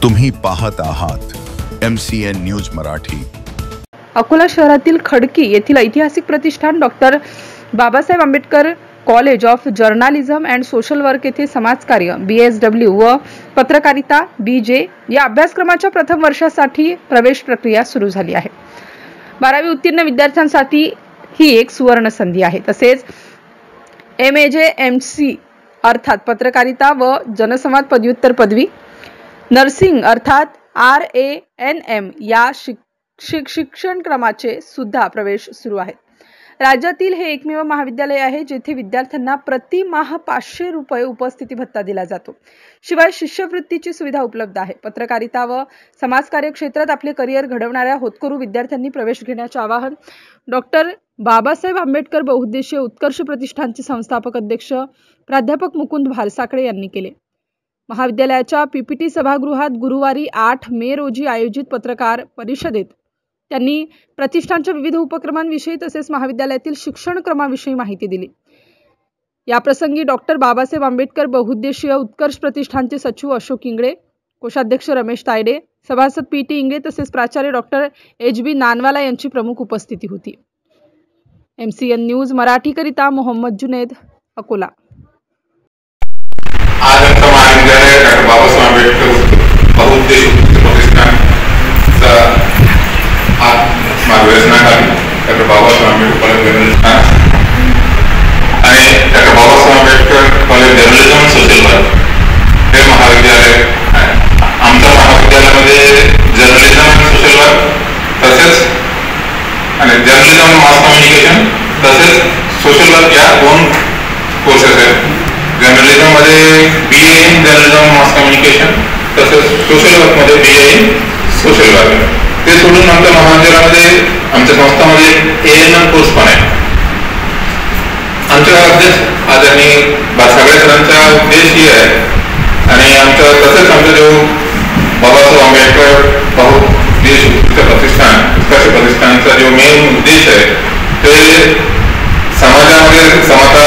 तुम्ही पाहत आहात MCN न्यूज मराठी। अकोला शहरातील खडकी येथील ऐतिहासिक प्रतिष्ठान doctor Babasaheb Ambedkar college of journalism and social work येथे समाजकार्य BSW व पत्रकारिता BJ या अभ्यासक्रमाच्या प्रथम वर्षासाठी प्रवेश प्रक्रिया सुरू झाली आहे। 12वी उत्तीर्ण विद्यार्थ्यांसाठी ही एक सुवर्ण संधी आहे। तसेच MAJ MC अर्थात पत्रकारिता व जनसंवाद पदव्युत्तर पदवी, नर्सिंग अर्थात RANM या शिक्षण क्रमाचे सुद्धा प्रवेश सुरू आहेत। राज्यातील हे एकमेव महाविद्यालय आहे जेथे विद्यार्थ्यांना प्रतिमाह 500 रुपये उपस्थिती भत्ता दिला जातो। शिवाय शिष्यवृत्तीची सुविधा उपलब्ध आहे। पत्रकारिता व समाजकार्य क्षेत्रात आपले करिअर घडवणाऱ्या होतकरू विद्यार्थ्यांनी प्रवेश घेण्याचे आवाहन डॉक्टर बाबासाहेब आंबेडकर बहुउद्देशीय उत्कर्ष प्रतिष्ठानचे संस्थापक अध्यक्ष प्राध्यापक मुकुंद भारसाकडे यांनी केले। महाविद्यालयाच्या PPT सभागृहात गुरुवारी 8 मे रोजी आयोजित पत्रकार परिषदेत त्यांनी प्रतिष्ठानच्या विविध उपक्रमांविषयी तसेच महाविद्यालयातील शिक्षण क्रमाविषयी माहिती दिली। या प्रसंगी डॉक्टर बाबासाहेब आंबेडकर बहुउद्देशीय उत्कर्ष प्रतिष्ठानचे सचिव अशोक इंगळे, कोषाध्यक्ष रमेश तायडे, सभासद PT इंगळे तसेच प्राचार्य डॉक्टर HB नानवाला यांची प्रमुख उपस्थिती होती। MCN न्यूज मराठी करिता मोहम्मद जुनेद, अकोला। आज आमचं महाविद्यालय डॉक्टर बाबासाहेब आंबेडकर बहुउद्देशीय प्रतिष्ठानचा मार्गदर्शनाखाली doctor Babasaheb Ambedkar college journalism आणि doctor Babasaheb Ambedkar college journalism आणि सोशल वर्क हे महाविद्यालय आहे। आमच्या महाविद्यालयामध्ये जर्नलिझम आणि सोशल वर्क तसेच आणि जर्नलिझम आणि मास कम्युनिकेशन तसेच सोशल वर्क या 2 कोर्सेस आहेत। जर्नलिझम मध्ये BA in journalism mass communication तसेच सोशल वर्क मध्ये BA इन सोशल वर्क। ते सोडून आमच्या महाविद्यालयामध्ये आमच्या संस्थामध्ये ANM कोर्स पण आहे। आमच्या अध्यक्ष आदरणीय सगळ्या सरांचा उद्देश ही आहे आणि आमच्या तसेच आमचा जो बाबासाहेब आंबेडकर बहुउद्देशीय प्रतिष्ठानचा जो मेन उद्देश आहे ते समाजामध्ये समता